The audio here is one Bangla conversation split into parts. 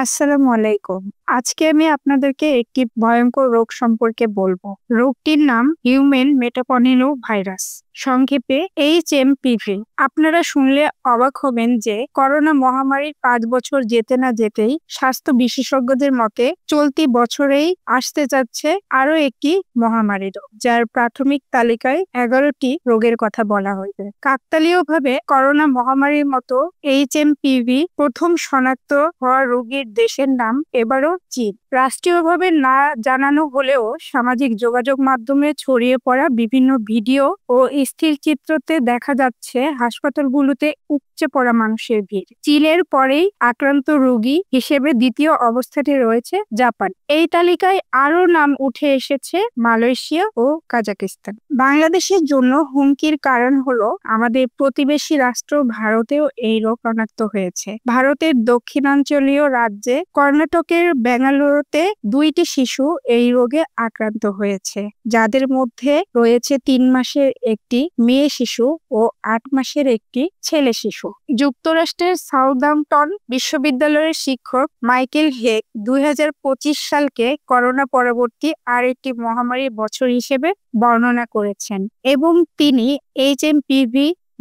আসসালামু আলাইকুম। আজকে আমি আপনাদেরকে একটি ভয়ঙ্কর রোগ সম্পর্কে বলবো। রোগটির নাম হিউম্যান মেটাপনিলো ভাইরাস, সংক্ষেপে HMPV। আপনারা শুনলে অবাক হবেন যে করোনা মহামারীর 5 বছর যেতে না যেতেই স্বাস্থ্য বিশেষজ্ঞদের মতে চলতি বছরেই আসতে যাচ্ছে আরো একটি মহামারী রোগ, যার প্রাথমিক তালিকায় 11টি রোগের কথা বলা হয়েছে। কাকতালীয়ভাবে করোনা মহামারীর মতো HMPV প্রথম শনাক্ত হওয়া রোগীর দেশের নাম এবারও চীন। রাষ্ট্রীয়ভাবে না জানানো হলেও সামাজিক যোগাযোগ মাধ্যমে ছড়িয়ে পড়া বিভিন্ন ভিডিও ও স্থির চিত্রতে দেখা যাচ্ছে হাসপাতালগুলোতে উপচে পড়া মানুষের ভিড়। চীনের পরেই আক্রান্ত রোগী হিসেবে দ্বিতীয় অবস্থানে রয়েছে জাপান। এই তালিকায় আরো নাম উঠে এসেছে মালয়েশিয়া ও কাজাকিস্তান। বাংলাদেশের জন্য হুমকির কারণ হলো আমাদের প্রতিবেশী রাষ্ট্র ভারতেও এই রোগ শনাক্ত হয়েছে। ভারতের দক্ষিণাঞ্চলীয় রাজ্যে কর্ণাটকের বেঙ্গালুরুতে 2টি শিশু এই রোগে আক্রান্ত হয়েছে, যাদের মধ্যে রয়েছে 3 মাসের একটি মেয়ে শিশু ও 8 মাসের একটি ছেলে শিশু। যুক্তরাষ্ট্রের সাউদাম্পটন বিশ্ববিদ্যালয়ের শিক্ষক মাইকেল হেক 2025 সালকে করোনা পরবর্তী আরেকটি মহামারীর বছর হিসেবে বর্ণনা করেছেন এবং তিনি HMPV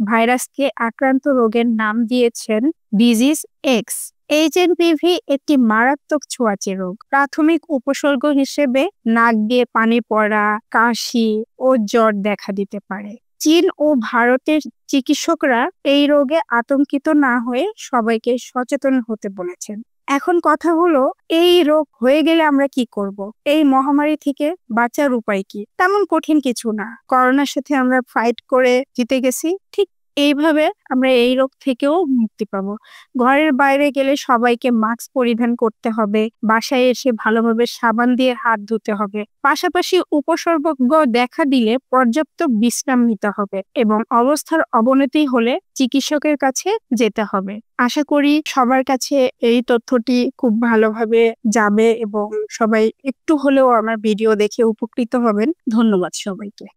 ভাইরাসকে আক্রান্ত রোগের নাম দিয়েছেন ডিজিজ এক্স। HMPV একটি মারাত্মক ছোঁয়াচে রোগ। প্রাথমিক উপসর্গ হিসেবে নাক দিয়ে পানি পড়া, কাশি ও জ্বর দেখা দিতে পারে। চীন ও ভারতের চিকিৎসকরা এই রোগে আতঙ্কিত না হয়ে সবাইকে সচেতন হতে বলেছেন। এখন কথা হলো, এই রোগ হয়ে গেলে আমরা কি করব? এই মহামারী থেকে বাঁচার উপায় কি? তেমন কঠিন কিছু না। করোনার সাথে আমরা ফাইট করে জিতে গেছি, ঠিক এইভাবে আমরা এই রোগ থেকেও মুক্তি পাবো। ঘরের বাইরে গেলে সবাইকে মাস্ক পরিধান করতে হবে, বাসায় এসে ভালোভাবে সাবান দিয়ে হাত ধুতে হবে। পাশাপাশি উপসর্গ দেখা দিলে পর্যাপ্ত বিশ্রাম নিতে হবে এবং অবস্থার অবনতি হলে চিকিৎসকের কাছে যেতে হবে। আশা করি সবার কাছে এই তথ্যটি খুব ভালোভাবে যাবে এবং সবাই একটু হলেও আমার ভিডিও দেখে উপকৃত হবেন। ধন্যবাদ সবাইকে।